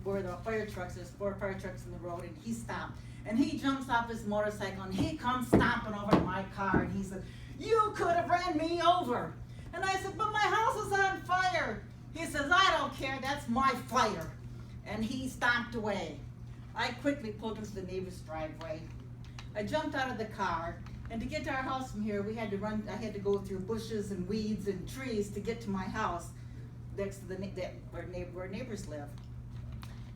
where the fire trucks, there's 4 fire trucks in the road, and he stopped. And he jumps off his motorcycle, and he comes stomping over to my car, and he said, "You could have ran me over." And I said, "But my house is on fire." He says, "I don't care, that's my fire." And he stomped away. I quickly pulled into the neighbor's driveway. I jumped out of the car, and to get to our house from here, I had to go through bushes and weeds and trees to get to my house next to where neighbors live.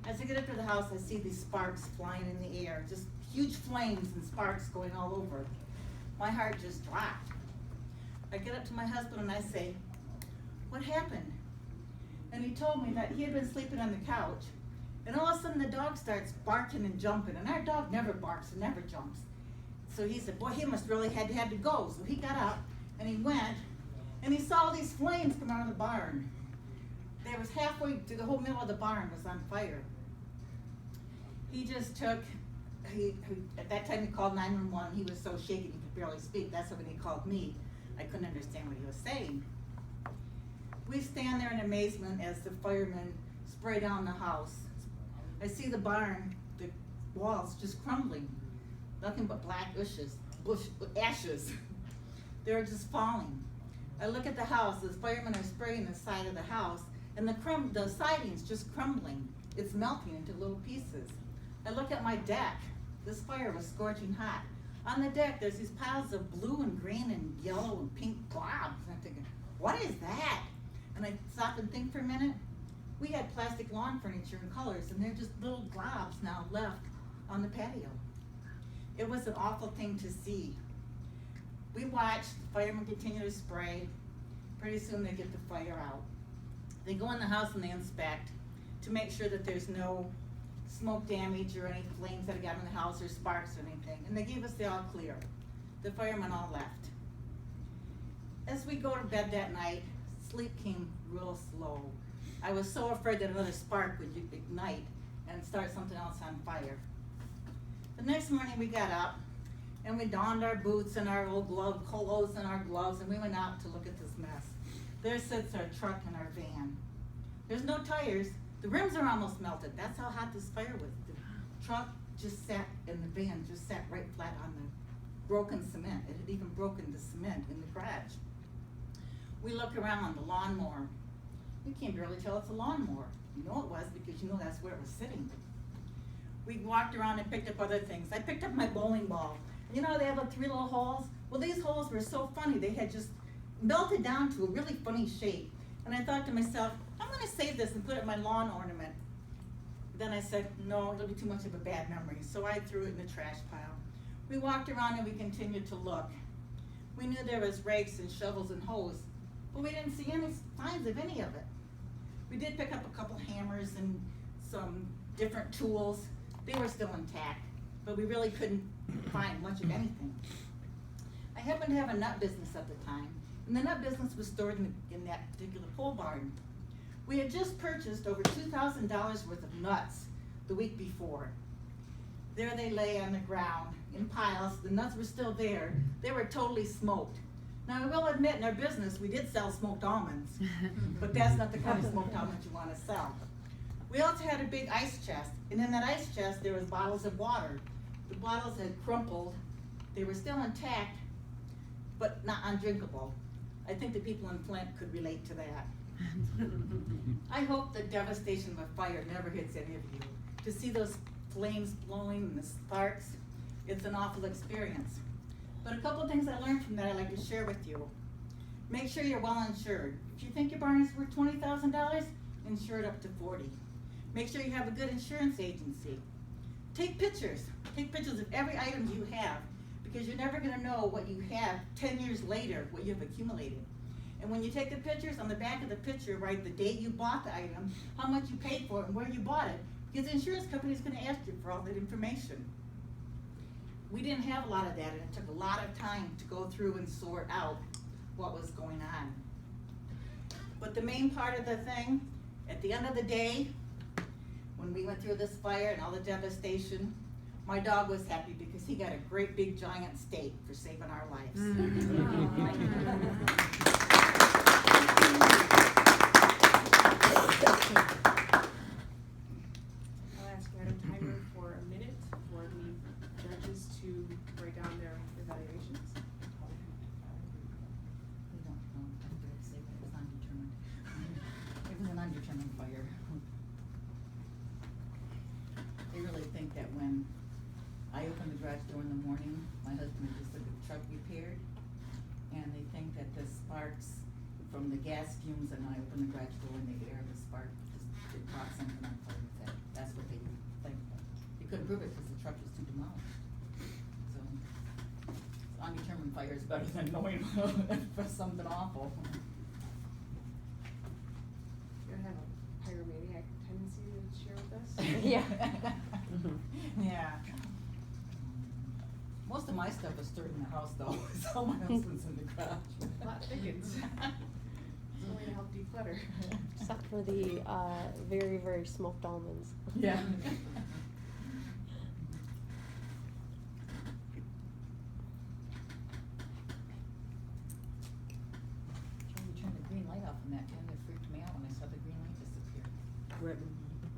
As I get up to the house, I see these sparks flying in the air, just huge flames and sparks going all over. My heart just dropped. I get up to my husband and I say, "What happened?" And he told me that he had been sleeping on the couch, and all of a sudden the dog starts barking and jumping, and our dog never barks and never jumps. So he said, "Boy, he must really had to go." So he got up and he went, and he saw these flames come out of the barn. There was halfway through the whole middle of the barn was on fire. He just took, at that time he called 911. He was so shaken he could barely speak. That's when he called me. I couldn't understand what he was saying. We stand there in amazement as the firemen spray down the house. I see the barn, the walls just crumbling. Nothing but black ashes. They're just falling. I look at the house, the firemen are spraying the side of the house, and the siding's just crumbling. It's melting into little pieces. I look at my deck. This fire was scorching hot. On the deck, there's these piles of blue and green and yellow and pink globs. And I'm thinking, what is that? And I stop and think for a minute. We had plastic lawn furniture in colors, and they're just little globs now left on the patio. It was an awful thing to see. We watched the firemen continue to spray. Pretty soon they get the fire out. They go in the house and they inspect to make sure that there's no smoke damage or any flames that have gotten in the house or sparks or anything. And they gave us the all clear. The firemen all left. As we go to bed that night, sleep came real slow. I was so afraid that another spark would ignite and start something else on fire. The next morning we got up and we donned our boots and our old clothes and our gloves, and we went out to look at this mess. There sits our truck and our van. There's no tires. The rims are almost melted. That's how hot this fire was. The truck just sat, and the van just sat right flat on the broken cement. It had even broken the cement in the garage. We look around, the lawnmower. You can't barely tell it's a lawnmower. You know it was because you know that's where it was sitting. We walked around and picked up other things. I picked up my bowling ball. You know they have the 3 little holes? Well, these holes were so funny. They had just melted down to a really funny shape. And I thought to myself, I'm gonna save this and put it in my lawn ornament. Then I said, no, it'll be too much of a bad memory. So I threw it in the trash pile. We walked around and we continued to look. We knew there was rakes and shovels and hoes, but we didn't see any signs of any of it. We did pick up a couple hammers and some different tools. They were still intact, but we really couldn't find much of anything. I happened to have a nut business at the time, and the nut business was stored in that particular pole barn. We had just purchased over $2,000 worth of nuts the week before. There they lay on the ground in piles. The nuts were still there. They were totally smoked. Now I will admit in our business we did sell smoked almonds, but that's not the kind of smoked almonds you want to sell. We also had a big ice chest, and in that ice chest there was bottles of water. The bottles had crumpled. They were still intact, but not undrinkable. I think the people in Flint could relate to that. I hope the devastation of a fire never hits any of you. To see those flames blowing and the sparks, it's an awful experience. But a couple of things I learned from that I'd like to share with you. Make sure you're well insured. If you think your barn is worth $20,000, insure it up to $40,000. Make sure you have a good insurance agency. Take pictures. Take pictures of every item you have, because you're never going to know what you have 10 years later, what you've accumulated. And when you take the pictures, on the back of the picture, write the date you bought the item, how much you paid for it, and where you bought it, because the insurance company is going to ask you for all that information. We didn't have a lot of that, and it took a lot of time to go through and sort out what was going on. But the main part of the thing, at the end of the day, when we went through this fire and all the devastation, my dog was happy because he got a great big giant steak for saving our lives. for the judges to write down their evaluations. We don't know, I'm going to say that it was undetermined. It was an undetermined fire. They really think that when I open the garage door in the morning, my husband had just had the truck repaired, and they think that the sparks from the gas fumes, and I open the garage door and the air, the spark, just, it caught something on fire with that. That's what they think. They couldn't prove it because the truck was too demolished. So, undetermined fire is better than knowing for something awful. You have a pyromaniac tendency to share with us? Yeah. Yeah. Most of my stuff is stored in the house though, so my husband's in the garage. Plot thickens. It's only to help declutter. Except for the very, very smoked almonds. Yeah. Trying to turn the green light off on that, and it freaked me out when I saw the green light disappear. We're at